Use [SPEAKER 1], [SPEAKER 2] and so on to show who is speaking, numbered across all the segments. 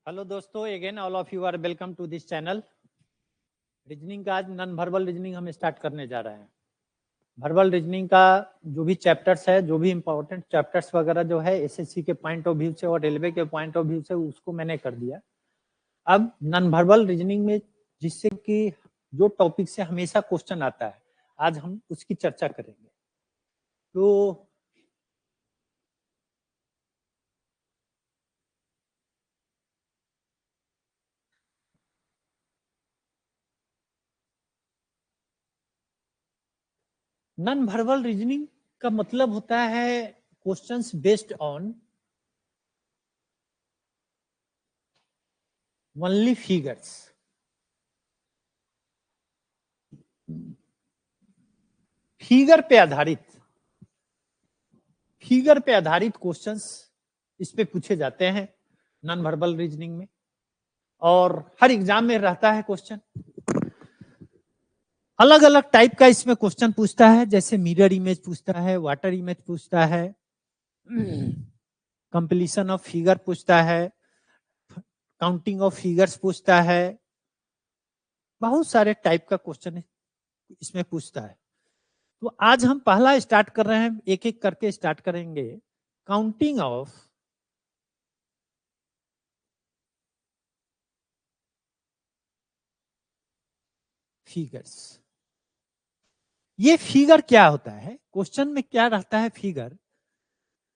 [SPEAKER 1] Hello दोस्तों, again all of you are welcome to this channel. Reasoning का आज non verbal reasoning हम start करने जा रहे हैं। वर्बल रीजनिंग का जो भी चैप्टर्स है, जो भी इंपॉर्टेंट चैप्टर्स वगैरह जो है एसएससी के पॉइंट ऑफ व्यू से और रेलवे के पॉइंट ऑफ व्यू से, उसको मैंने कर दिया। अब नॉन वर्बल रीजनिंग में जिससे कि जो टॉपिक से हमेशा क्वेश्चन आता है, आज हम उसकी चर्चा करेंगे। तो नॉन वर्बल रीजनिंग का मतलब होता है questions based on only figures. Figure पे आधारित क्वेश्चंस इस पे पूछे जाते हैं नॉन वर्बल रीजनिंग में, और हर एग्जाम में रहता है क्वेश्चन। अलग अलग टाइप का इसमें क्वेश्चन पूछता है, जैसे मिरर इमेज पूछता है, वाटर इमेज पूछता है, कंप्लीशन ऑफ फिगर पूछता है, काउंटिंग ऑफ फिगर्स पूछता है। बहुत सारे टाइप का क्वेश्चन इसमें पूछता है। तो आज हम पहला स्टार्ट कर रहे हैं, एक एक करके स्टार्ट करेंगे। Counting of figures. ये फिगर क्या होता है, क्वेश्चन में क्या रहता है फिगर।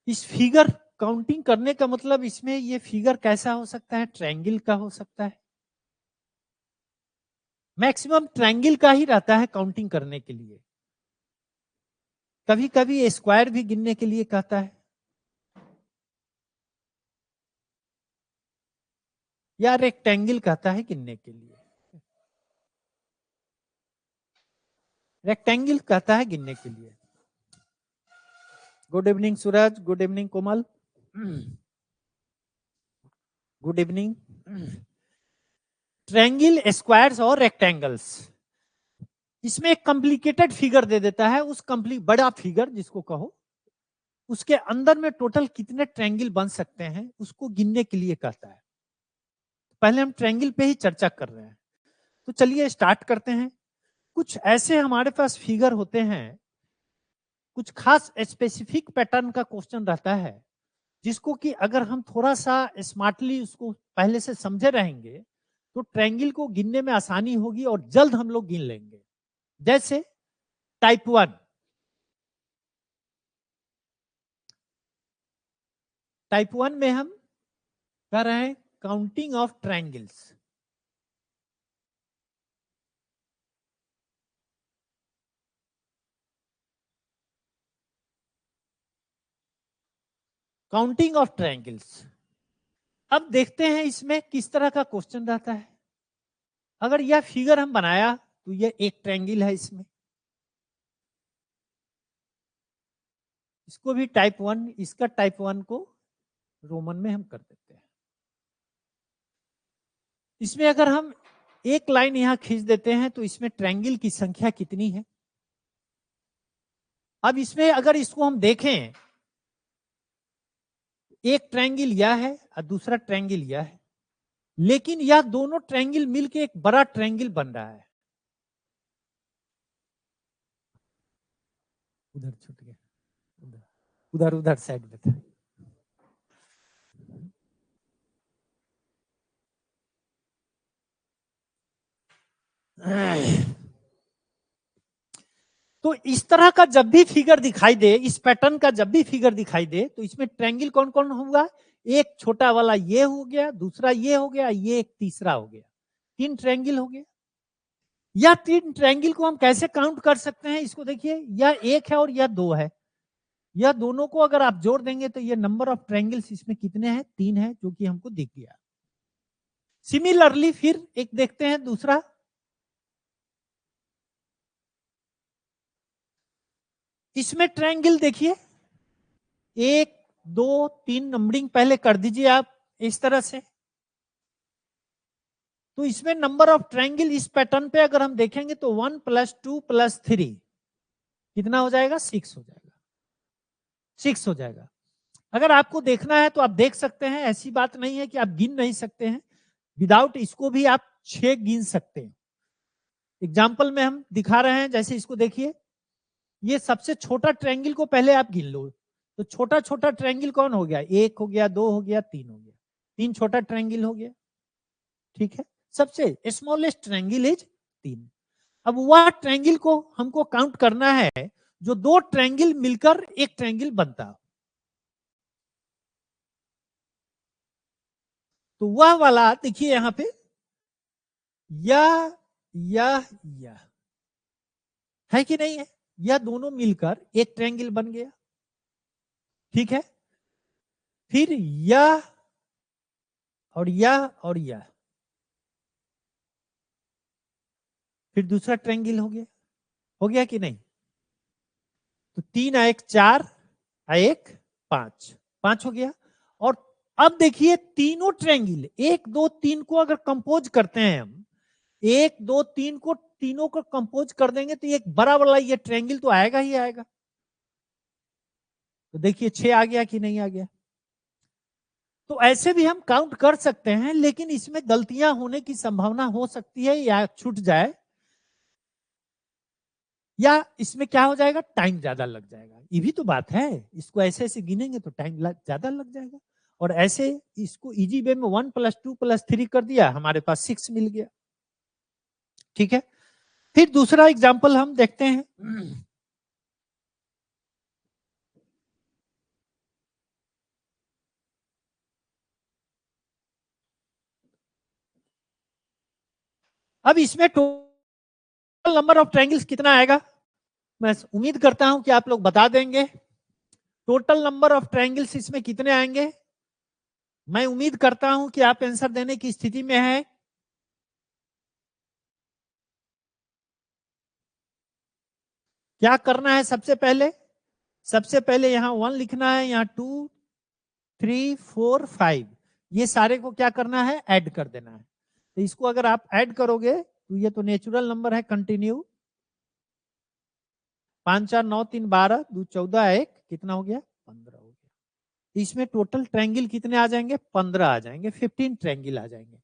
[SPEAKER 1] इस फिगर काउंटिंग करने का मतलब, इसमें ये फिगर कैसा हो सकता है, ट्रायंगल का हो सकता है। मैक्सिमम ट्रायंगल का ही रहता है काउंटिंग करने के लिए। कभी कभी स्क्वायर भी गिनने के लिए कहता है, या रेक्टेंगल कहता है गिनने के लिए। रेक्टेंगल कहता है गिनने के लिए। गुड इवनिंग सूरज, गुड इवनिंग कोमल, गुड इवनिंग। ट्रायंगल, स्क्वायर्स और रेक्टेंगल्स, इसमें एक कॉम्प्लिकेटेड फिगर दे देता है। उस बड़ा फिगर जिसको कहो, उसके अंदर में टोटल कितने ट्रायंगल बन सकते हैं, उसको गिनने के लिए कहता है। पहले हम ट्रायंगल पे ही चर्चा कर रहे हैं, तो चलिए स्टार्ट करते हैं। कुछ ऐसे हमारे पास फिगर होते हैं, कुछ खास स्पेसिफिक पैटर्न का क्वेश्चन रहता है, जिसको कि अगर हम थोड़ा सा स्मार्टली उसको पहले से समझे रहेंगे, तो ट्रायंगल को गिनने में आसानी होगी और जल्द हम लोग गिन लेंगे। जैसे टाइप 1। टाइप 1 में हम कर रहे हैं counting of triangles. Counting of triangles. अब देखते हैं इसमें किस तरह का क्वेश्चन रहता है। अगर यह फिगर हम बनाया, तो यह एक ट्रायंगल है, इसमें इसको भी टाइप 1, इसका टाइप 1 को रोमन में हम कर देते हैं। इसमें अगर हम एक लाइन यहां खींच देते हैं, तो इसमें ट्रायंगल की संख्या कितनी है। अब इसमें अगर इसको हम देखें, एक ट्रायंगल यह है और दूसरा ट्रायंगल यह है, लेकिन यह दोनों ट्रायंगल मिलके एक बड़ा ट्रायंगल बन रहा है। उधर छूट गया, उधर उधर उधर साइड में था। तो इस तरह का जब भी फिगर दिखाई दे, इस पैटर्न का जब भी फिगर दिखाई दे, तो इसमें ट्रायंगल कौन कौन होगा। एक छोटा वाला ये हो गया, दूसरा ये हो गया, ये एक तीसरा हो गया। 3 ट्रायंगल हो गया। या 3 ट्रायंगल को हम कैसे काउंट कर सकते हैं, इसको देखिए, यह एक है और यह 2 है। यह दोनों को अगर आप जोड़ देंगे, तो ये नंबर ऑफ ट्रायंगल्स इसमें कितने हैं, 3 है, जो कि हमको दिख गया। सिमिलरली फिर एक देखते हैं दूसरा। इसमें ट्रायंगल देखिए, 1 2 3 नंबरिंग पहले कर दीजिए आप इस तरह से। तो इसमें नंबर ऑफ ट्रायंगल इस पैटर्न पे अगर हम देखेंगे, तो 1 + 2 + 3 कितना हो जाएगा, 6 हो जाएगा। 6 हो जाएगा। अगर आपको देखना है तो आप देख सकते हैं, ऐसी बात नहीं है कि आप गिन नहीं सकते हैं। विदाउट इसको भी आप 6 गिन सकते हैं। एग्जाम्पल में हम दिखा रहे हैं, जैसे इसको देखिए, ये सबसे छोटा ट्रायंगल को पहले आप गिन लो। तो छोटा छोटा ट्रायंगल कौन हो गया? 1 हो गया, 2 हो गया, 3 हो गया। 3 छोटा ट्रायंगल हो गया, ठीक है। सबसे स्मॉलेस्ट ट्रायंगल इज 3। अब वह ट्रायंगल को हमको काउंट करना है जो 2 ट्रायंगल मिलकर एक ट्रायंगल बनता हो। तो वह वाला देखिए यहां पे, यह है कि नहीं है? यह दोनों मिलकर एक ट्रायंगल बन गया, ठीक है। फिर यह और यह, फिर दूसरा ट्रायंगल हो गया कि नहीं? तो 3 1 4 1 5, 5 हो गया। और अब देखिए तीनों ट्रायंगल 1 2 3 को अगर कंपोज करते हैं हम, 1 2 3 को तीनों को कंपोज कर देंगे तो एक बड़ा वाला ये ट्रायंगल तो आएगा ही आएगा। तो देखिए 6 आ गया कि नहीं आ गया? तो ऐसे भी हम काउंट कर सकते हैं, लेकिन इसमें गलतियां होने की संभावना हो सकती है, या छूट जाए, या इसमें क्या हो जाएगा, टाइम ज्यादा लग जाएगा। ये भी तो बात है, इसको ऐसे ऐसे गिनेंगे तो टाइम ज्यादा लग जाएगा। और ऐसे इसको इजी वे में 1 + 2 + 3 कर दिया, हमारे पास 6 मिल गया, ठीक है। फिर दूसरा एग्जाम्पल हम देखते हैं। अब इसमें टोटल नंबर ऑफ ट्रायंगल्स कितना आएगा? मैं उम्मीद करता हूं कि आप लोग बता देंगे। टोटल नंबर ऑफ ट्रायंगल्स इसमें कितने आएंगे? मैं उम्मीद करता हूं कि आप आंसर देने की स्थिति में है। क्या करना है? सबसे पहले यहां 1 लिखना है, यहां 2 3 4 5, ये सारे को क्या करना है? ऐड कर देना है। तो इसको अगर आप ऐड करोगे तो ये तो नेचुरल नंबर है, कंटिन्यू। 5 4 9 3 12 2 14 1 कितना हो गया? 15 हो गया। इसमें टोटल ट्रायंगल कितने आ जाएंगे? 15 आ जाएंगे, 15 ट्रायंगल आ जाएंगे।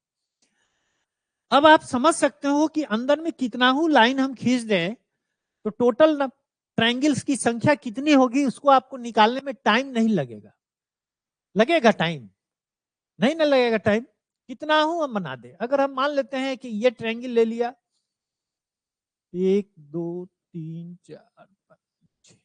[SPEAKER 1] अब आप समझ सकते हो कि अंदर में कितना हूं लाइन हम खींच दें तो टोटल ट्रायंगल्स की संख्या कितनी होगी, उसको आपको निकालने में टाइम नहीं लगेगा। लगेगा टाइम? नहीं ना लगेगा टाइम। कितना हूं हम बना दे। अगर हम मान लेते हैं कि ये ट्रायंगल ले लिया, 1 2 3 4 5 6,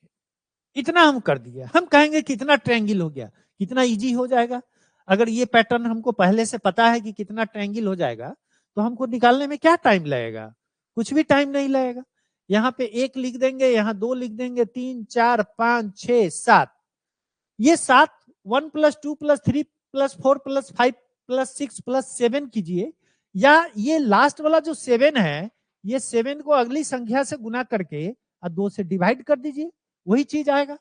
[SPEAKER 1] इतना हम कर दिया। हम कहेंगे कितना ट्रायंगल हो गया, कितना इजी हो जाएगा। अगर ये पैटर्न हमको पहले से पता है कि कितना ट्रायंगल हो जाएगा, तो हमको निकालने में क्या टाइम लगेगा? कुछ भी टाइम नहीं लगेगा। यहाँ पे 1 लिख देंगे, यहाँ 2 लिख देंगे, 3 4 5 6 7, ये 7 1 + 2 + 3 + 4 + 5 + 6 + 7 कीजिए, या ये लास्ट वाला जो 7 है, ये 7 को अगली संख्या से गुना करके और 2 से डिवाइड कर दीजिए, वही चीज आएगा।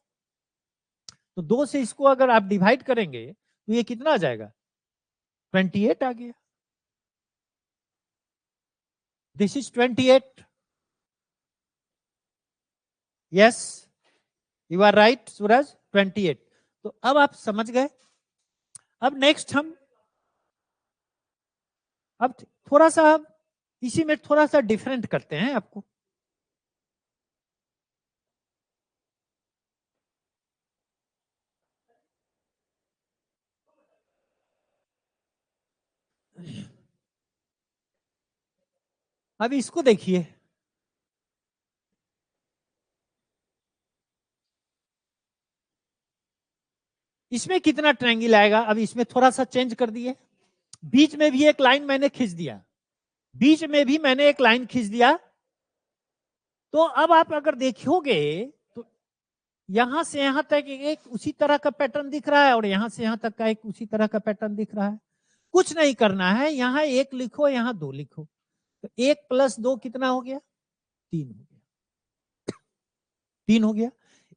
[SPEAKER 1] तो 2 से इसको अगर आप डिवाइड करेंगे तो ये कितना आ जाएगा? 28 आ गया। This is 28। Yes, you are right Suraj, 28। तो अब आप समझ गए। अब नेक्स्ट हम अब थोड़ा सा इसी में थोड़ा सा डिफरेंट करते हैं आपको। अब इसको देखिए, इसमें कितना ट्रायंगल आएगा? अब इसमें थोड़ा सा चेंज कर दिए, बीच में भी एक लाइन मैंने खींच दिया, बीच में भी मैंने एक लाइन खींच दिया। तो अब आप अगर देखोगे तो यहां से यहां तक एक उसी तरह का पैटर्न दिख रहा है, और यहां से यहां तक का एक उसी तरह का पैटर्न दिख रहा है। कुछ नहीं करना है, यहां 1 लिखो, यहां 2 लिखो। तो 1 + 2 कितना हो गया? 3 हो गया। 3 हो गया।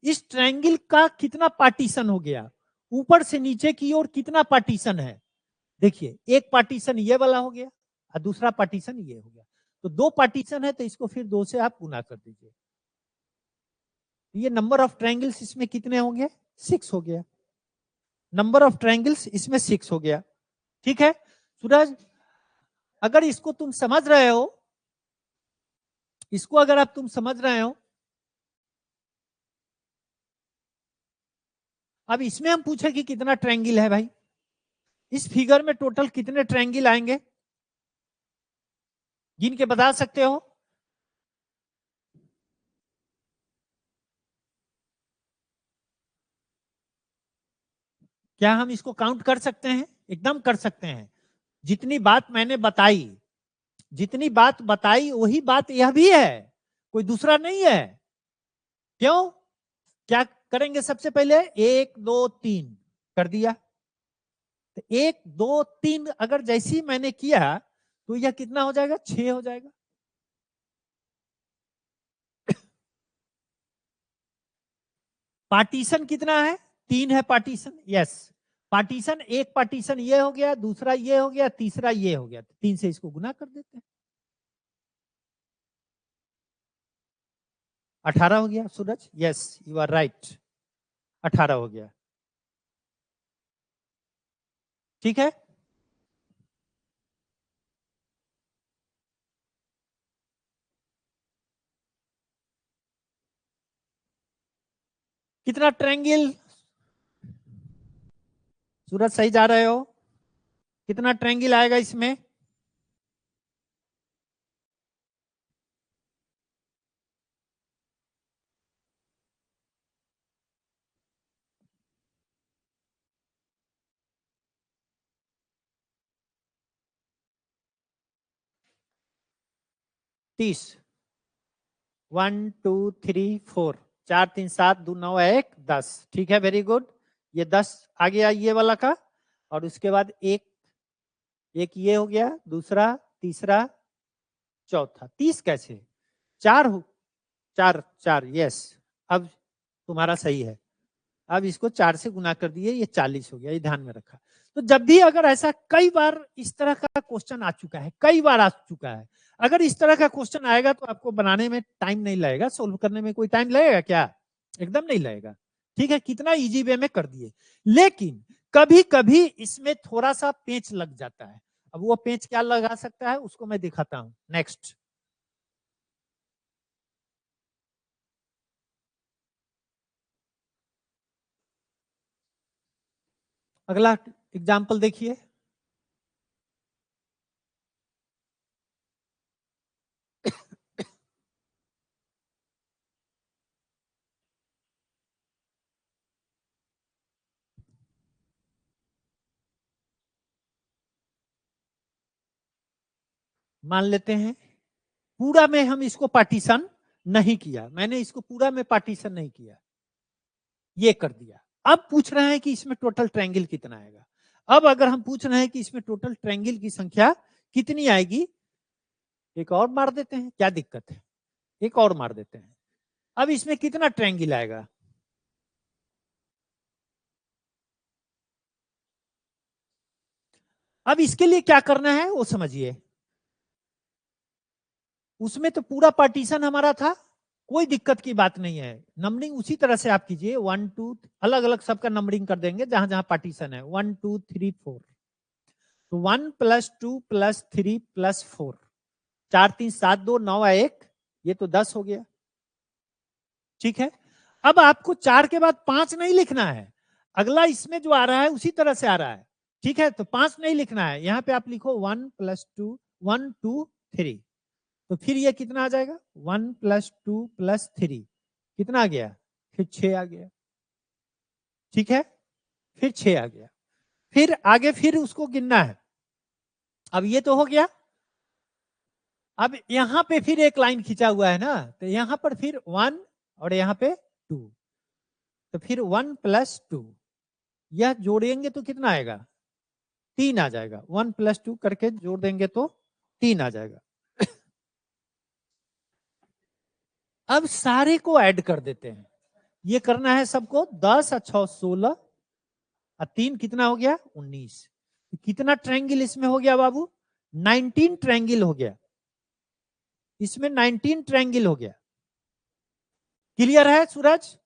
[SPEAKER 1] इस ट्रायंगल का कितना पार्टीशन हो गया? ऊपर से नीचे की ओर कितना पार्टीशन है? देखिए, एक पार्टीशन ये वाला हो गया और दूसरा पार्टीशन ये हो गया। तो 2 पार्टीशन है, तो इसको फिर 2 से आप गुना कर दीजिए। ये नंबर ऑफ ट्रायंगल्स इसमें कितने होंगे? 6 हो गया। नंबर ऑफ ट्रायंगल्स इसमें 6 हो गया। ठीक है सूरज, अगर इसको तुम समझ रहे हो, इसको अगर आप तुम समझ रहे हो, अब इसमें हम पूछे कि कितना ट्रायंगल है भाई, इस फिगर में टोटल कितने ट्रायंगल आएंगे, गिन के बता सकते हो? क्या हम इसको काउंट कर सकते हैं? एकदम कर सकते हैं। जितनी बात मैंने बताई, जितनी बात बताई वही बात यह भी है, कोई दूसरा नहीं है। क्यों? क्या करेंगे सबसे पहले? 1 2 3 कर दिया, तो 1 2 3 अगर जैसी मैंने किया तो यह कितना हो जाएगा? 6 हो जाएगा। पार्टीशन कितना है? 3 है पार्टीशन। यस, पार्टीशन, एक पार्टीशन ये हो गया, दूसरा ये हो गया, तीसरा ये हो गया, 3 से इसको गुना कर देते हैं, 18 हो गया सूरज। यस यू आर राइट, 18 हो गया। ठीक है, कितना ट्रायंगल? सूरज सही जा रहे हो? कितना ट्रायंगल आएगा इसमें? तीस। 1 2 3 4, 4 3 7 2 9 1 10। ठीक है, वेरी गुड। ये 10 आ गया ये वाला का, और उसके बाद एक, एक ये हो गया, दूसरा, तीसरा, चौथा। 30 कैसे? 4 हो, 4 4, यस। अब तुम्हारा सही है। अब इसको 4 से गुना कर दिए, ये 40 हो गया, ये ध्यान में रखा। तो जब भी अगर ऐसा कई बार इस तरह का क्वेश्चन आ चुका है, कई बार आ चुका है, अगर इस तरह का क्वेश्चन आएगा तो आपको बनाने में टाइम नहीं लगेगा, सोल्व करने में कोई टाइम लगेगा क्या? एकदम नहीं लगेगा। ठीक है, कितना इजी वे में कर दिए। लेकिन कभी कभी इसमें थोड़ा सा पेंच लग जाता है। अब वो पेंच क्या लगा सकता है उसको मैं दिखाता हूं नेक्स्ट। अगला एग्जाम्पल देखिए। मान लेते हैं पूरा में हम इसको पार्टीशन नहीं किया, मैंने इसको पूरा में पार्टीशन नहीं किया, ये कर दिया। अब पूछ रहे हैं कि इसमें टोटल ट्रायंगल कितना आएगा। अब अगर हम पूछ रहे हैं कि इसमें टोटल ट्रायंगल की संख्या कितनी आएगी, एक और मार देते हैं, क्या दिक्कत है, एक और मार देते हैं। अब इसमें कितना ट्रायंगल आएगा? अब इसके लिए क्या करना है वो समझिए। उसमें तो पूरा पार्टीशन हमारा था, कोई दिक्कत की बात नहीं है। नंबरिंग उसी तरह से आप कीजिए, 1 2, अलग अलग सबका नंबरिंग कर देंगे जहां जहां पार्टीशन है, 1 2 3 4। तो 1 + 2 + 3 + 4, 4 3 7 2 9 1, ये तो 10 हो गया। ठीक है, अब आपको 4 के बाद 5 नहीं लिखना है, अगला इसमें जो आ रहा है उसी तरह से आ रहा है। ठीक है, तो 5 नहीं लिखना है, यहां पे आप लिखो 1 + 2, 1 2 3। तो फिर ये कितना आ जाएगा? 1 + 2 + 3 कितना आ गया? फिर 6 आ गया। ठीक है, फिर 6 आ गया। फिर आगे फिर उसको गिनना है। अब ये तो हो गया। अब यहां पे फिर एक लाइन खींचा हुआ है ना, तो यहां पर फिर 1 और यहां पे 2, तो फिर 1 + 2, यह जोड़ेंगे तो कितना आएगा? 3 आ जाएगा। 1 + 2 करके जोड़ देंगे तो 3 आ जाएगा। अब सारे को ऐड कर देते हैं, ये करना है सबको। 10 और 6 16 और 3 कितना हो गया? 19। कितना ट्रायंगल इसमें हो गया बाबू? 19 ट्रायंगल हो गया इसमें, 19 ट्रायंगल हो गया। क्लियर है सूरज?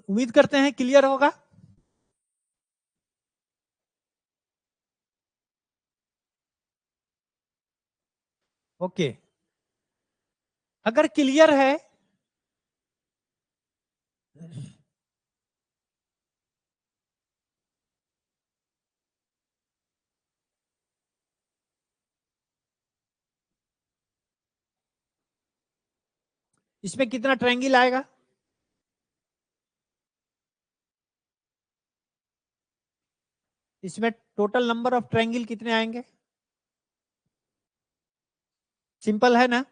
[SPEAKER 1] उम्मीद करते हैं क्लियर होगा। ओके, अगर क्लियर है इसमें कितना ट्रायंगल आएगा? इसमें टोटल नंबर ऑफ ट्रायंगल कितने आएंगे? सिंपल है ना,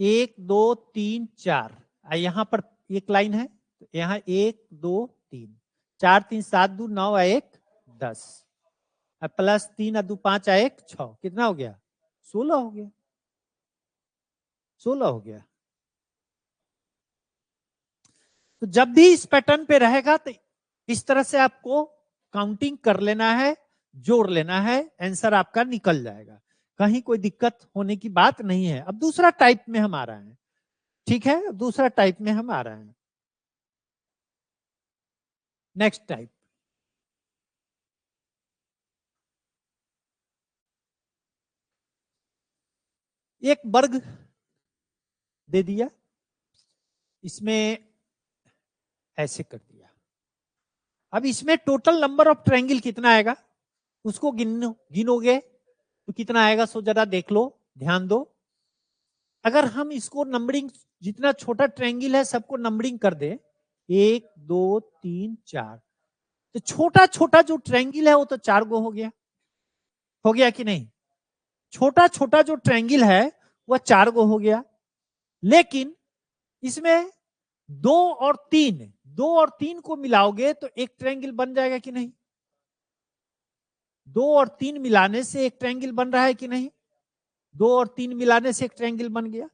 [SPEAKER 1] 1 2 3 4। यहां पर एक लाइन है तो यहां 1 2 3 4 3 7 2 9 1 10, अब प्लस 3 2 5 1 6, कितना हो गया? 16 हो गया, 16 हो गया। तो जब भी इस पैटर्न पे रहेगा तो इस तरह से आपको काउंटिंग कर लेना है, जोड़ लेना है, आंसर आपका निकल जाएगा, कहीं कोई दिक्कत होने की बात नहीं है। अब दूसरा टाइप में हम आ रहे हैं, ठीक है, दूसरा टाइप में हम आ रहे हैं। नेक्स्ट टाइप, एक वर्ग दे दिया, इसमें ऐसे कर दिया। अब इसमें टोटल नंबर ऑफ ट्रायंगल कितना आएगा उसको गिनोगे तो कितना आएगा? सो जरा देख लो, ध्यान दो। अगर हम इसको नंबरिंग, जितना छोटा ट्रायंगल है सबको नंबरिंग कर दे, 1 2 3 4, तो छोटा छोटा जो ट्रायंगल है वो तो 4 गो हो गया कि नहीं? छोटा छोटा जो ट्रायंगल है वह 4 गो हो गया, लेकिन इसमें 2 और 3, 2 और 3 को मिलाओगे तो एक ट्रायंगल बन जाएगा कि नहीं? 2 और 3 मिलाने से एक ट्रायंगल बन रहा है कि नहीं? 2 और 3 मिलाने से एक ट्रायंगल बन गया।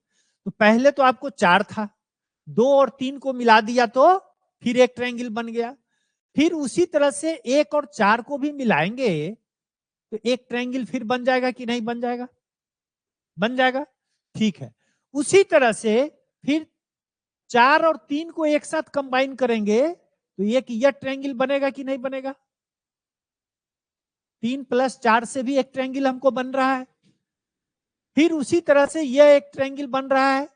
[SPEAKER 1] तो पहले तो आपको 4 था, 2 और 3 को मिला दिया तो फिर एक ट्रायंगल बन गया। फिर उसी तरह से 1 और 4 को भी मिलाएंगे तो एक ट्रायंगल फिर बन जाएगा कि नहीं बन जाएगा? बन जाएगा, ठीक है। उसी तरह से फिर 4 और 3 को एक साथ कंबाइन करेंगे तो एक यह ट्रायंगल बनेगा कि नहीं बनेगा? 3 + 4 से भी एक ट्रायंगल हमको बन रहा है। फिर उसी तरह से यह एक ट्रायंगल बन रहा है,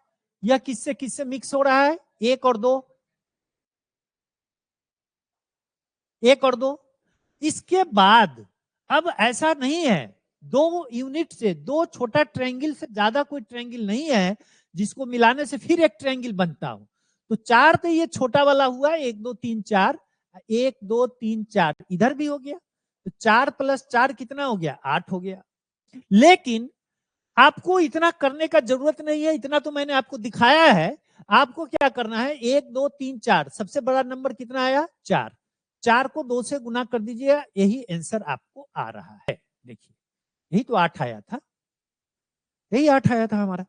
[SPEAKER 1] यह किससे किससे मिक्स हो रहा है? 1 और 2, 1 और 2। इसके बाद अब ऐसा नहीं है, 2 यूनिट से, 2 छोटा ट्रायंगल से ज्यादा कोई ट्रायंगल नहीं है जिसको मिलाने से फिर एक ट्रायंगल बनता हो। तो 4 तो ये छोटा वाला हुआ, 1 2 3 4, 1 2 3 4 इधर भी हो गया, तो 4 + 4 कितना हो गया? 8 हो गया। लेकिन आपको इतना करने का जरूरत नहीं है, इतना तो मैंने आपको दिखाया है। आपको क्या करना है? 1 2 3 4, सबसे बड़ा नंबर कितना आया? 4, 4 को 2 से गुना कर दीजिए, यही आंसर आपको आ रहा है। देखिए यही तो 8 आया था, यही 8 आया था हमारा,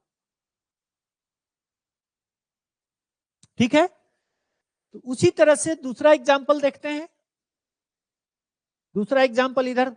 [SPEAKER 1] ठीक है। तो उसी तरह से दूसरा एग्जाम्पल देखते हैं, दूसरा एग्जाम्पल इधर।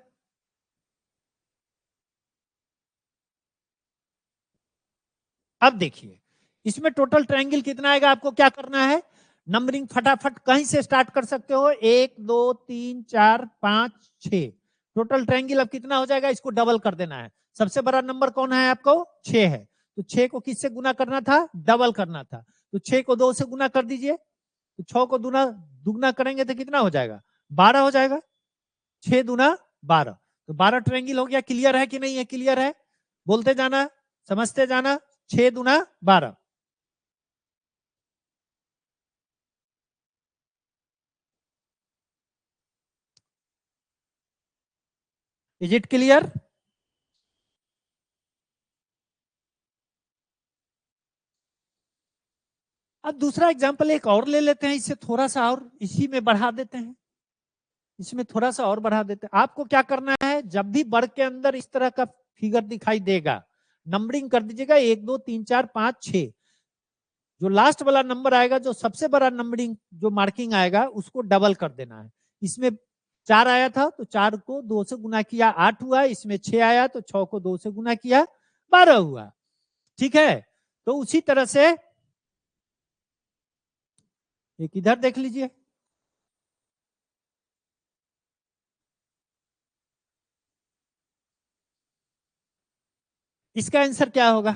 [SPEAKER 1] अब देखिए इसमें टोटल ट्रायंगल कितना आएगा, आपको क्या करना है? नंबरिंग फटाफट कहीं से स्टार्ट कर सकते हो, 1 2 3 4 5 6, टोटल ट्रायंगल अब कितना हो जाएगा? इसको डबल कर देना है। सबसे बड़ा नंबर कौन है आपको? 6 है, तो 6 को किससे गुना करना था? डबल करना था, तो 6 को 2 से गुना कर दीजिए, तो 6 को दुगना करेंगे तो कितना हो जाएगा? 12 हो जाएगा, 6 दूना 12, तो 12 ट्रायंगल हो गया। क्लियर है कि नहीं है? क्लियर है, बोलते जाना, समझते जाना। 6 दूना 12, इज इट क्लियर? अब दूसरा एग्जांपल एक और ले लेते हैं, इससे थोड़ा सा और इसी में बढ़ा देते हैं, इसमें थोड़ा सा और बढ़ा देते हैं। आपको क्या करना है? जब भी वर्ग के अंदर इस तरह का फिगर दिखाई देगा, नंबरिंग कर दीजिएगा 1 2 3 4 5 6, जो लास्ट वाला नंबर आएगा, जो सबसे बड़ा नंबरिंग जो मार्किंग आएगा उसको डबल कर देना है। इसमें 4 आया था तो 4 को 2 से गुना किया, 8 हुआ। इसमें 6 आया तो 6 को 2 से गुना किया, 12 हुआ, ठीक है। तो उसी तरह से एक इधर देख लीजिए, इसका आंसर क्या होगा?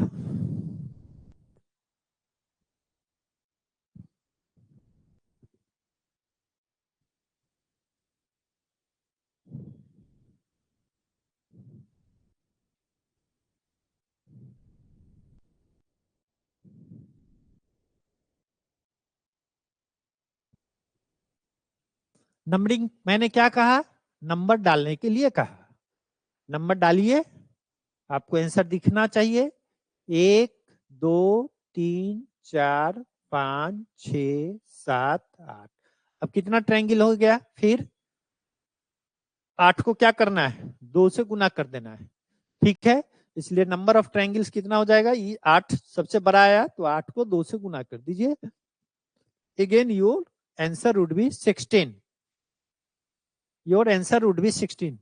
[SPEAKER 1] नंबरिंग मैंने क्या कहा? नंबर डालने के लिए कहा। नंबर डालिए, आपको आंसर दिखना चाहिए। 1 2 3 4 5 6 7 8। अब कितना ट्रायंगल हो गया? फिर 8 को क्या करना है? 2 से गुना कर देना है, ठीक है। इसलिए नंबर ऑफ ट्रायंगल्स कितना हो जाएगा? ये 8 सबसे बड़ा आया, तो 8 को 2 से गुना कर दीजिए। Again your answer would be 16। Your answer would be 16।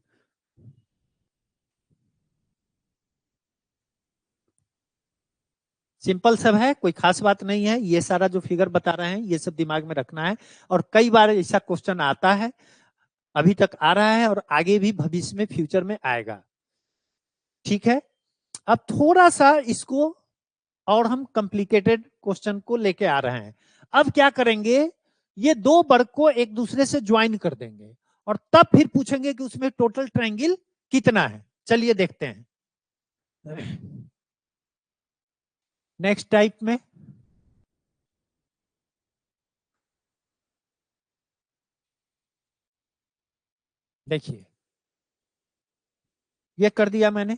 [SPEAKER 1] Simple सब है, कोई खास बात नहीं है। ये सारा जो फिगर बता रहे हैं ये सब दिमाग में रखना है, और कई बार ऐसा क्वेश्चन आता है, अभी तक आ रहा है और आगे भी भविष्य में फ्यूचर में आएगा, ठीक है। अब थोड़ा सा इसको और हम कॉम्प्लिकेटेड क्वेश्चन को लेके आ रहे हैं। अब क्या करेंगे, ये दो वर्ग को एक दूसरे से ज्वाइन कर देंगे और तब फिर पूछेंगे कि उसमें टोटल ट्रायंगल कितना है। चलिए देखते हैं। नेक्स्ट टाइप में देखिए, ये कर दिया मैंने।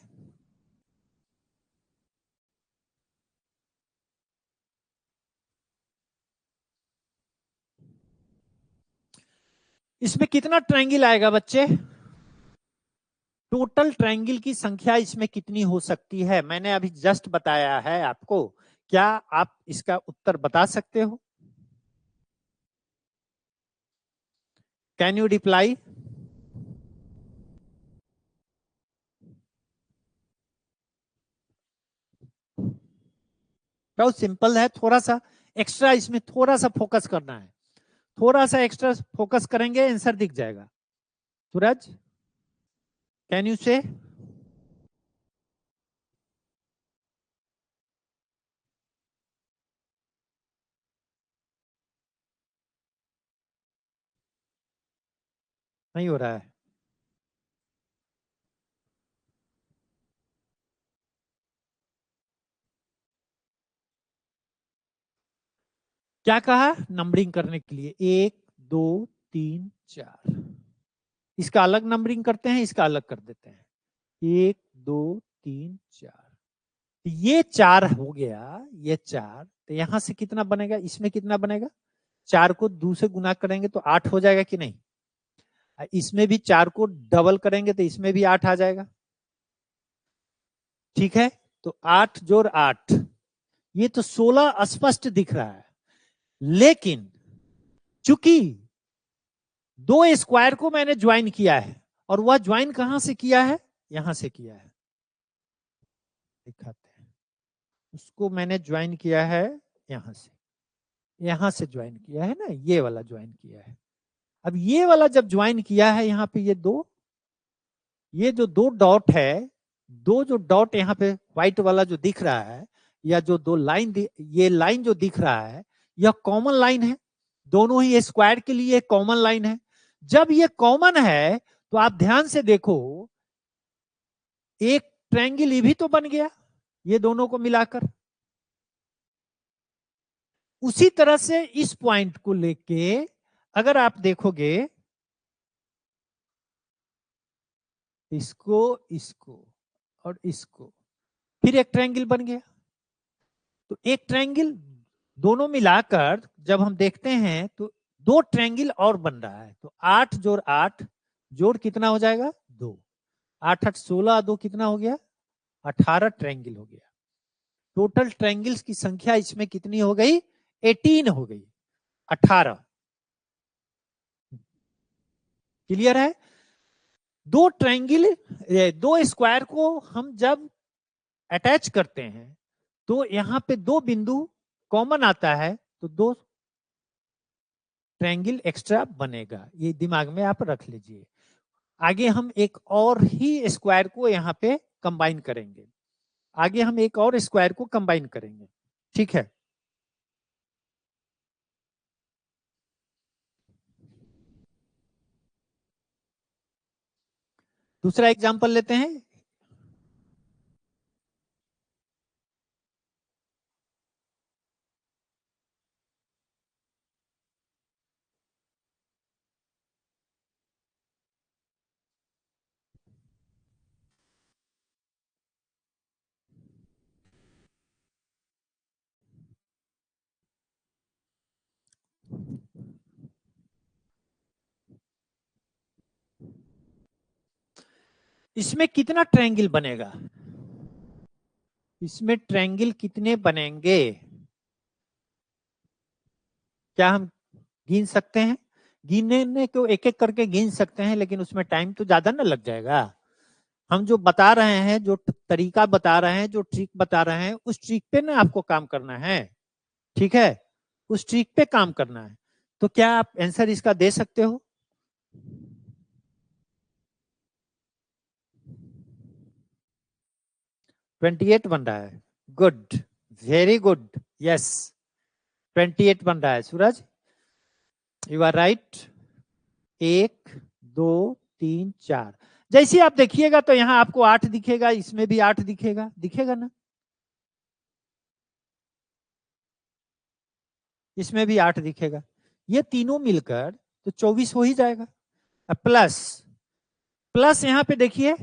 [SPEAKER 1] इसमें कितना ट्रायंगल आएगा बच्चे? टोटल ट्रायंगल की संख्या इसमें कितनी हो सकती है, मैंने अभी जस्ट बताया है आपको। क्या आप इसका उत्तर बता सकते हो? Can you reply? बहुत सिंपल है, थोड़ा सा एक्स्ट्रा इसमें थोड़ा सा फोकस करना है। थोड़ा सा एक्स्ट्रा फोकस करेंगे आंसर दिख जाएगा। सूरज, कैन यू से? नहीं हो रहा है। क्या कहा? नंबरिंग करने के लिए 1 2 3 4। इसका अलग नंबरिंग करते हैं, इसका अलग कर देते हैं। 1 2 3 4। ये 4 हो गया, ये 4, तो यहां से कितना बनेगा? इसमें कितना बनेगा? 4 को 2 से गुना करेंगे तो 8 हो जाएगा कि नहीं? इसमें भी 4 को डबल करेंगे तो इसमें भी 8 आ जाएगा, ठीक है। तो 8 जोड़ 8, ये तो 16 स्पष्ट दिख रहा है। लेकिन चूंकि दो स्क्वायर को मैंने ज्वाइन किया है, और वह ज्वाइन कहां से किया है? यहां से किया है, दिखाते हैं। उसको मैंने ज्वाइन किया है यहां से ज्वाइन किया है ना, ये वाला ज्वाइन किया है। अब ये वाला जब ज्वाइन किया है, यहाँ पे ये जो दो डॉट है, दो जो डॉट यहाँ पे व्हाइट वाला जो दिख रहा है, या जो दो लाइन, ये लाइन जो दिख रहा है, यह कॉमन लाइन है। दोनों ही स्क्वायर के लिए कॉमन लाइन है। जब ये कॉमन है तो आप ध्यान से देखो, एक ट्रायंगल ये भी तो बन गया, ये दोनों को मिलाकर। उसी तरह से इस पॉइंट को लेके अगर आप देखोगे, इसको इसको और इसको, फिर एक ट्रायंगल बन गया। तो एक ट्रायंगल दोनों मिलाकर जब हम देखते हैं तो दो ट्रायंगल और बन रहा है। तो 8 जोड़ 8 जोड़ कितना हो जाएगा? 2। 8 8 16, 2 कितना हो गया? 18 ट्रायंगल हो गया। टोटल ट्रायंगल्स की संख्या इसमें कितनी हो गई? 18 हो गई, 18। क्लियर है? दो ट्रायंगल, दो स्क्वायर को हम जब अटैच करते हैं तो यहां पे दो बिंदु कॉमन आता है, तो दो ट्रायंगल एक्स्ट्रा बनेगा, ये दिमाग में आप रख लीजिए। आगे हम एक और ही स्क्वायर को यहाँ पे कंबाइन करेंगे, आगे हम एक और स्क्वायर को कंबाइन करेंगे, ठीक है। दूसरा एग्जांपल लेते हैं। इसमें कितना ट्रायंगल बनेगा, इसमें ट्रायंगल कितने बनेंगे, क्या हम गिन सकते हैं? गिनने को एक एक करके गिन सकते हैं, लेकिन उसमें टाइम तो ज्यादा ना लग जाएगा। हम जो बता रहे हैं, जो तरीका बता रहे हैं, जो ट्रिक बता रहे हैं, उस ट्रिक पे ना आपको काम करना है, ठीक है, उस ट्रिक पे काम करना है। तो क्या आप आंसर इसका दे सकते हो? ट्वेंटी एट बन रहा है, गुड, वेरी गुड, यस 28 बन रहा है सूरज, यू आर राइट। 1 2 3 4, जैसे आप देखिएगा तो यहाँ आपको 8 दिखेगा, इसमें भी 8 दिखेगा, दिखेगा ना, इसमें भी 8 दिखेगा, ये तीनों मिलकर तो 24 हो ही जाएगा। अब प्लस, प्लस यहाँ पे देखिए,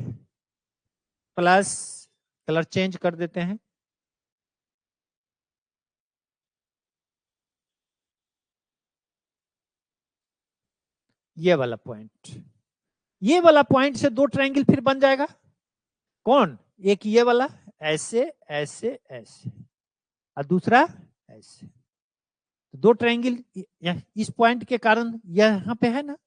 [SPEAKER 1] प्लस, कलर चेंज कर देते हैं, ये वाला पॉइंट, ये वाला पॉइंट से दो ट्रायंगल फिर बन जाएगा। कौन? एक ये वाला, ऐसे ऐसे ऐसे, और दूसरा ऐसे, दो ट्रायंगल इस पॉइंट के कारण यहाँ पे है ना,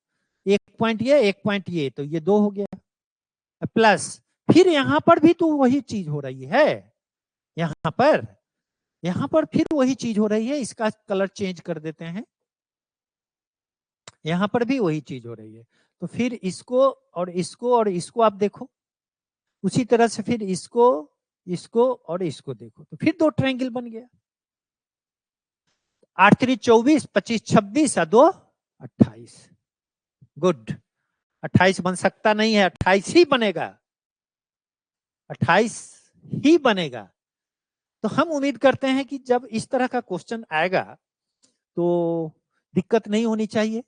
[SPEAKER 1] एक पॉइंट ये, एक पॉइंट ये, तो ये दो हो गया। प्लस फिर यहाँ पर भी तो वही चीज हो रही है, यहाँ पर, यहाँ पर फिर वही चीज हो रही है, इसका कलर चेंज कर देते हैं, यहाँ पर भी वही चीज हो रही है। तो फिर इसको और इसको और इसको आप देखो, उसी तरह से फिर इसको, इसको और इसको देखो, तो फिर दो ट्रायंगल बन गया। 8 3 24, 25 26 और 2 28, गुड। 28 बन सकता नहीं है, 28 ही बनेगा, 28 ही बनेगा। तो हम उम्मीद करते हैं कि जब इस तरह का क्वेश्चन आएगा तो दिक्कत नहीं होनी चाहिए।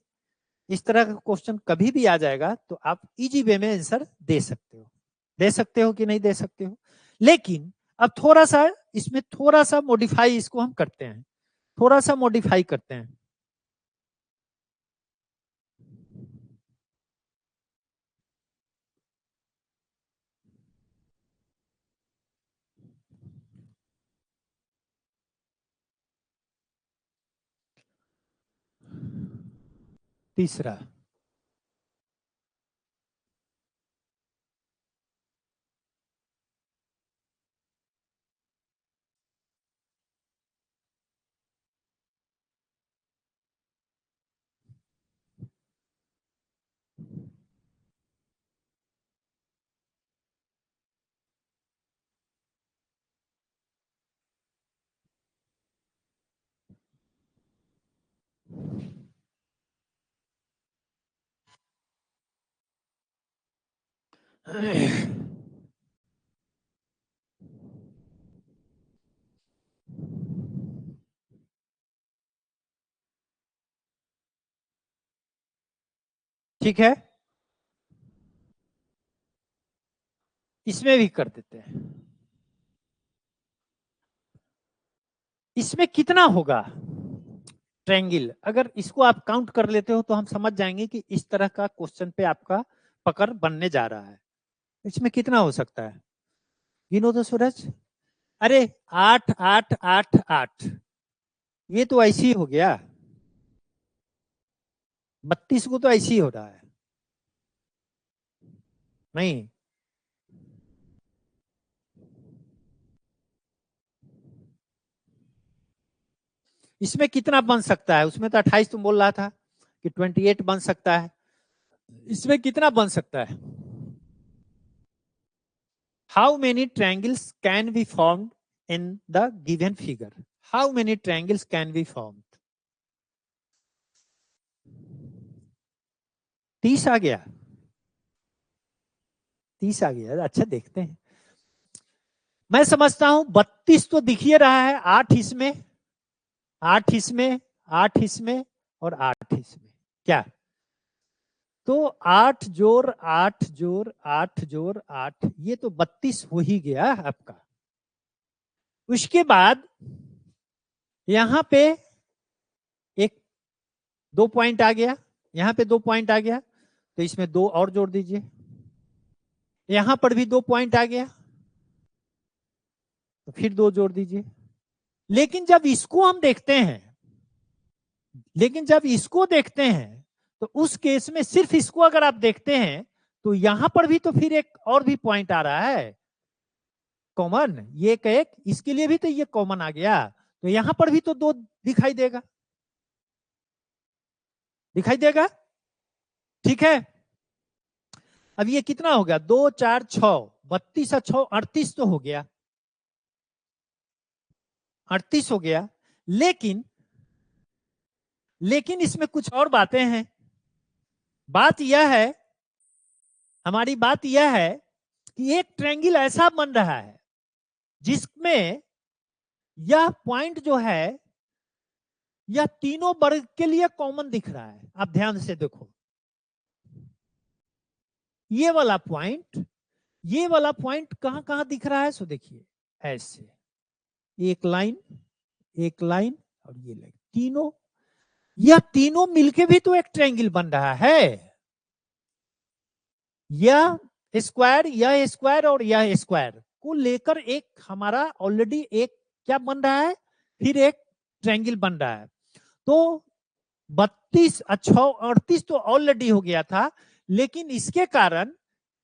[SPEAKER 1] इस तरह का क्वेश्चन कभी भी आ जाएगा तो आप इजी वे में आंसर दे सकते हो, दे सकते हो कि नहीं दे सकते हो। लेकिन अब थोड़ा सा इसमें थोड़ा सा मॉडिफाई इसको हम करते हैं, थोड़ा सा मॉडिफाई करते हैं। तीसरा, ठीक है, इसमें भी कर देते हैं। इसमें कितना होगा ट्रायंगल, अगर इसको आप काउंट कर लेते हो तो हम समझ जाएंगे कि इस तरह का क्वेश्चन पे आपका पकड़ बनने जा रहा है। इसमें कितना हो सकता है, गिनो तो सूरज। अरे 8 8 8 8, ये तो ऐसे ही हो गया, 32 को तो ऐसे ही हो रहा है, नहीं, इसमें कितना बन सकता है, उसमें तो 28 तुम बोल रहा था, कि 28 बन सकता है। इसमें कितना बन सकता है? How many triangles can be formed in the given figure? How many triangles can be formed? 30 आ गया, 30 आ गया। अच्छा देखते हैं। मैं समझता हूं 32 तो दिख ही रहा है, 8 इसमें, 8 इसमें, 8 इसमें और 8 इसमें, क्या? तो 8 जोड़ 8 जोड़ 8 जोड़ 8, ये तो 32 हो ही गया आपका। उसके बाद यहां पे एक 2 पॉइंट आ गया, यहां पे 2 पॉइंट आ गया, तो इसमें 2 और जोड़ दीजिए। यहां पर भी 2 पॉइंट आ गया, तो फिर 2 जोड़ दीजिए। लेकिन जब इसको हम देखते हैं, लेकिन जब इसको देखते हैं तो उस केस में सिर्फ इसको अगर आप देखते हैं तो यहां पर भी तो फिर एक और भी पॉइंट आ रहा है कॉमन, ये एक, इसके लिए भी तो ये कॉमन आ गया, तो यहां पर भी तो 2 दिखाई देगा, दिखाई देगा। ठीक है, अब ये कितना हो गया? 2 4 6, 32 और 6 38 तो हो गया, 38 हो गया। लेकिन लेकिन इसमें कुछ और बातें हैं। बात यह है, हमारी बात यह है कि एक ट्रायंगल ऐसा बन रहा है जिसमें यह पॉइंट जो है यह तीनों वर्ग के लिए कॉमन दिख रहा है। आप ध्यान से देखो, ये वाला पॉइंट, ये वाला पॉइंट कहां कहां दिख रहा है, सो देखिए ऐसे एक लाइन, एक लाइन और ये लाइन, तीनों, यह तीनों मिलके भी तो एक ट्रायंगल बन रहा है। यह स्क्वायर और यह स्क्वायर को लेकर एक हमारा ऑलरेडी एक क्या बन रहा है, फिर एक ट्रायंगल बन रहा है। तो 32 और 38 तो ऑलरेडी हो गया था, लेकिन इसके कारण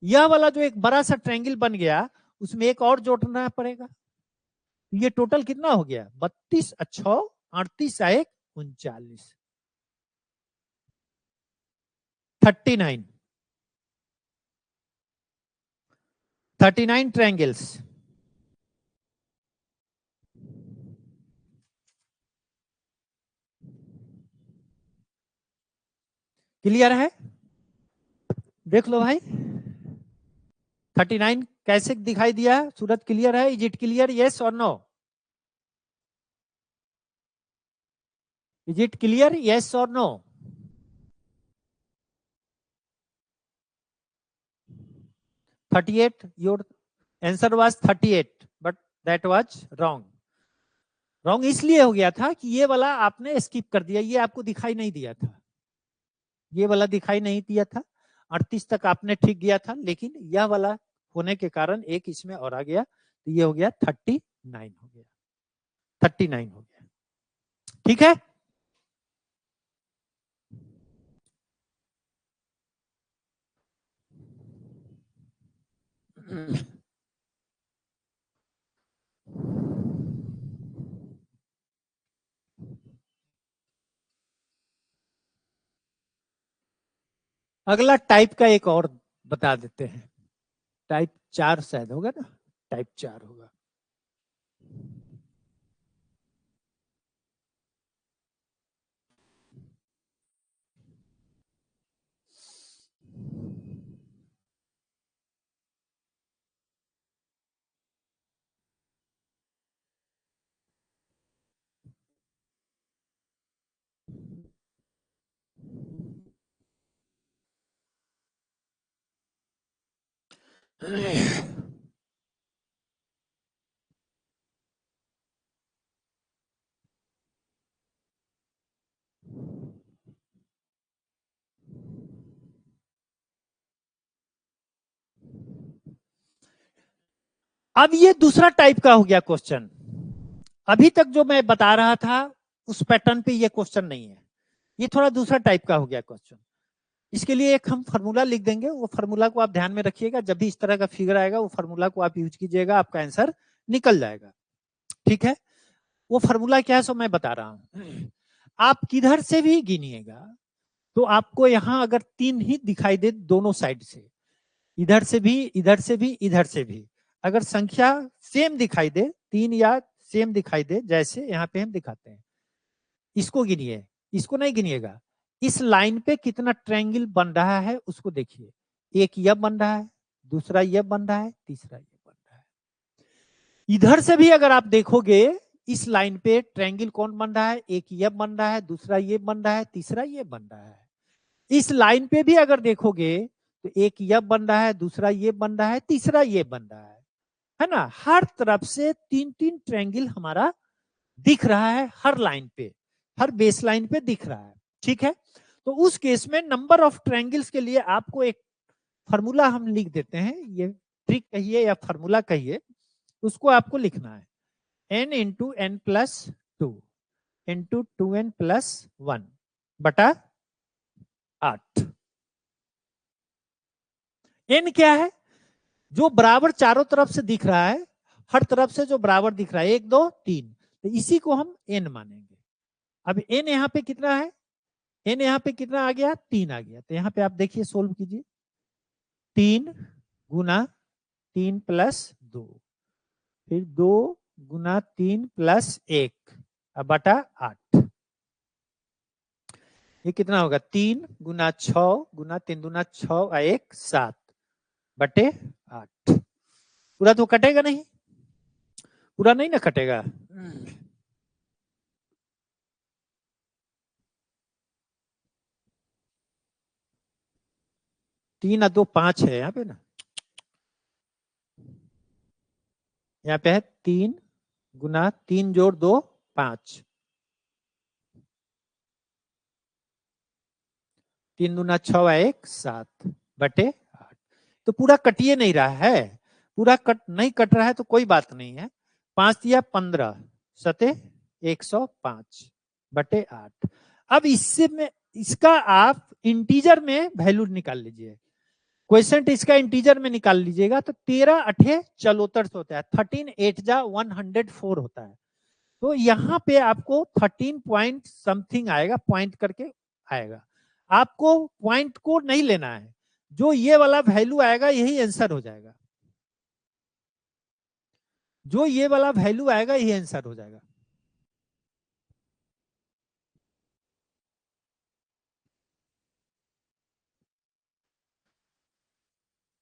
[SPEAKER 1] यह वाला जो एक बड़ा सा ट्रायंगल बन गया, उसमें एक और जोड़ना पड़ेगा। ये टोटल कितना हो गया? 32 और 38 1 39, 39, 39 ट्रायंगल्स। क्लियर है? देख लो भाई, 39 कैसे दिखाई दिया? सूरज क्लियर है? Is it clear? यस और no? Is it clear? Yes और no? 38, your answer was 38, but that was wrong. Wrong इसलिए हो गया था कि ये वाला आपने स्किप कर दिया, ये आपको दिखाई नहीं दिया था, ये वाला दिखाई नहीं दिया था। 38 तक आपने ठीक गया था, लेकिन यह वाला होने के कारण एक इसमें और आ गया, तो ये हो गया 39 हो गया, 39 हो गया। ठीक है, अगला टाइप का एक और बता देते हैं। टाइप 4 शायद होगा ना, टाइप 4 होगा। अब ये दूसरा टाइप का हो गया क्वेश्चन। अभी तक जो मैं बता रहा था उस पैटर्न पे ये क्वेश्चन नहीं है, ये थोड़ा दूसरा टाइप का हो गया क्वेश्चन। इसके लिए एक हम फार्मूला लिख देंगे, वो फार्मूला को आप ध्यान में रखिएगा, जब भी इस तरह का फिगर आएगा वो फार्मूला को आप यूज कीजिएगा, आपका आंसर निकल जाएगा। ठीक है, वो फार्मूला क्या है सो मैं बता रहा हूं। आप किधर से भी गिनिएगा, तो आपको यहाँ अगर 3 ही दिखाई दे दोनों साइड से, इधर से भी, इधर से भी, इधर से भी, अगर संख्या सेम दिखाई दे, 3 या सेम दिखाई दे, जैसे यहाँ पे हम दिखाते हैं, इसको गिनिए, इसको नहीं गिनिएगा, इस लाइन पे कितना ट्रायंगल बन रहा है उसको देखिए। एक यह बन रहा है, दूसरा यह बन रहा है, तीसरा यह बन रहा है। इधर से भी अगर आप देखोगे इस लाइन पे ट्रायंगल कौन बन रहा है, एक यह बन रहा है, दूसरा ये बन रहा है, तीसरा ये बन रहा है। इस लाइन पे भी अगर देखोगे तो एक यह बन रहा है, दूसरा ये बन रहा है, तीसरा ये बन रहा है ना। हर तरफ से 3-3 ट्रायंगल हमारा दिख रहा है, हर लाइन पे, हर बेस लाइन पे दिख रहा है। ठीक है, तो उस केस में नंबर ऑफ ट्रायंगल्स के लिए आपको एक फॉर्मूला हम लिख देते हैं, ये ट्रिक कहिए या फॉर्मूला कहिए, उसको आपको लिखना है n into n plus 2 into 2n plus 1 बटा 8। n क्या है, जो बराबर चारों तरफ से दिख रहा है, हर तरफ से जो बराबर दिख रहा है, 1 2 3, तो इसी को हम n मानेंगे। अब n यहाँ पे कितना है, n यहाँ पे कितना आ गया, 3 आ गया। तो यहाँ पे आप देखिए, सोल्व कीजिए, 3 गुना 3 प्लस 2, फिर 2 गुना 3 प्लस 1 बटा 8। ये कितना होगा, 3 गुना 6 गुना 3 गुना 6 1 7 बटे 8। पूरा तो कटेगा नहीं, पूरा नहीं ना कटेगा। 3 और 2 5 है यहाँ पे ना, यहाँ पे है 3 गुना 3 जोड़ 2 5, 3 गुना 6 1 7 बटे 8। तो पूरा कटिए नहीं रहा है, पूरा कट नहीं कट रहा है तो कोई बात नहीं है। 5 दिया 15 सते 105 बटे 8। अब इससे में इसका आप इंटीजर में वैल्यू निकाल लीजिए, क्वेश्चन इसका इंटीजर में निकाल लीजिएगा, तो 13 अठे 74 होता है, 13 8 जा 104 होता है। तो यहाँ पे आपको 13 पॉइंट समथिंग आएगा, पॉइंट करके आएगा। आपको पॉइंट को नहीं लेना है, जो ये वाला वैल्यू आएगा यही आंसर हो जाएगा, जो ये वाला वैल्यू आएगा यही आंसर हो जाएगा।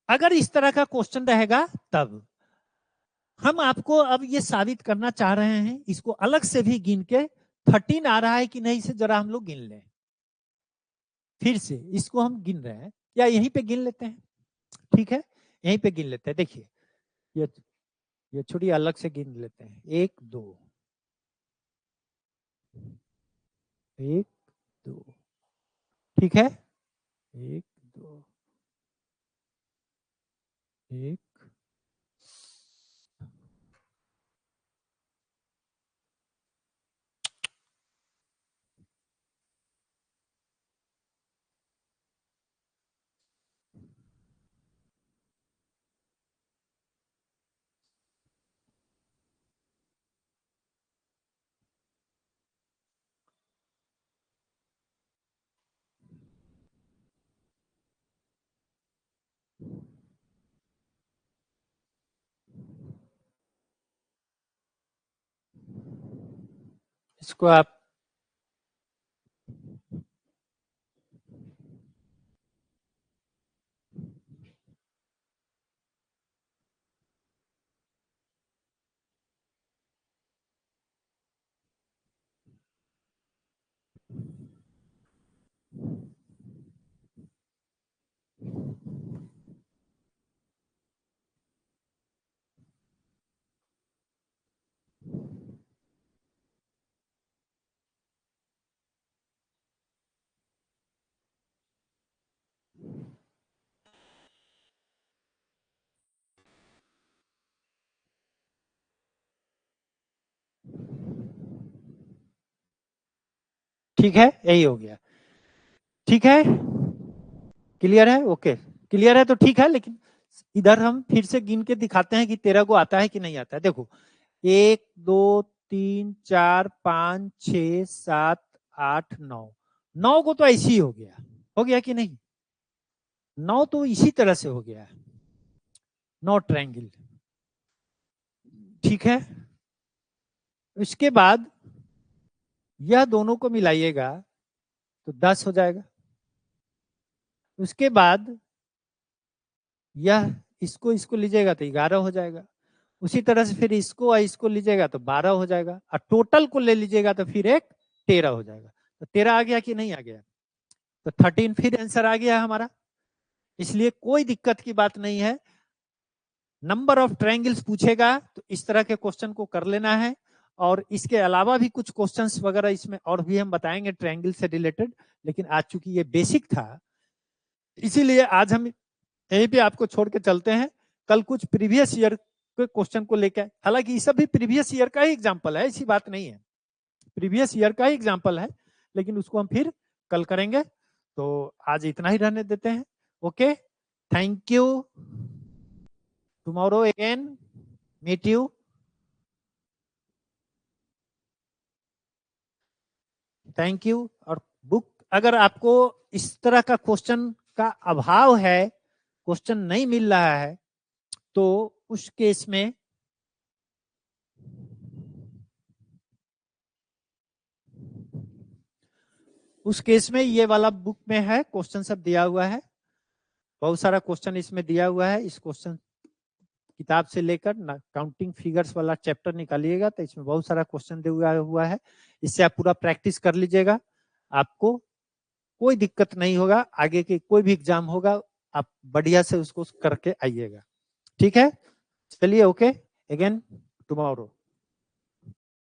[SPEAKER 1] अगर इस तरह का क्वेश्चन रहेगा तब हम आपको अब ये साबित करना चाह रहे हैं, इसको अलग से भी गिन के 13 आ रहा है कि नहीं, इसे जरा हम लोग गिन लें। फिर से इसको हम गिन रहे हैं, या यहीं पे गिन लेते हैं, ठीक है, यहीं पे गिन लेते हैं। देखिए ये छोड़ी, अलग से गिन लेते हैं, 1 2 1 2, ठीक है, 1 2 1, इसको आप ठीक है, यही हो गया, ठीक है, क्लियर है, ओके, क्लियर है तो ठीक है। लेकिन इधर हम फिर से गिन के दिखाते हैं कि 13 को आता है कि नहीं आता है। देखो 1 2 3 4 5 6 7 8 9, 9 को तो ऐसे ही हो गया कि नहीं? 9 तो इसी तरह से हो गया है, 9 ट्रायंगल, ठीक है। उसके बाद यह दोनों को मिलाइएगा तो 10 हो जाएगा। उसके बाद यह इसको लीजिएगा तो 11 हो जाएगा। उसी तरह से फिर इसको और इसको लीजिएगा तो 12 हो जाएगा, और टोटल को ले लीजिएगा तो फिर एक 13 हो जाएगा। तो 13 आ गया कि नहीं आ गया? तो 13 फिर आंसर आ गया हमारा। इसलिए कोई दिक्कत की बात नहीं है। नंबर ऑफ ट्रायंगल्स पूछेगा तो इस तरह के क्वेश्चन को कर लेना है। और इसके अलावा भी कुछ क्वेश्चंस वगैरह इसमें और भी हम बताएंगे ट्रायंगल से रिलेटेड, लेकिन आज चूंकि ये बेसिक था इसीलिए आज हम यहीं पे आपको छोड़ के चलते हैं। कल कुछ प्रीवियस ईयर के क्वेश्चन को लेकर, हालांकि ये सब भी प्रीवियस ईयर का ही एग्जाम्पल है, ऐसी बात नहीं है, प्रीवियस ईयर का ही एग्जाम्पल है, लेकिन उसको हम फिर कल करेंगे। तो आज इतना ही रहने देते हैं। Okay, thank you. Tomorrow again meet you. Thank you. और बुक अगर आपको इस तरह का क्वेश्चन का अभाव है, क्वेश्चन नहीं मिल रहा है, तो उस केस में ये वाला बुक में है, क्वेश्चन सब दिया हुआ है, बहुत सारा क्वेश्चन इसमें दिया हुआ है। इस क्वेश्चन किताब से लेकर ना काउंटिंग फिगर्स वाला चैप्टर निकालिएगा तो इसमें बहुत सारा क्वेश्चन दिया हुआ है। इससे आप पूरा प्रैक्टिस कर लीजिएगा, आपको कोई दिक्कत नहीं होगा। आगे के कोई भी एग्जाम होगा आप बढ़िया से उसको करके आइएगा, ठीक है। चलिए, ओके, अगेन टुमारो।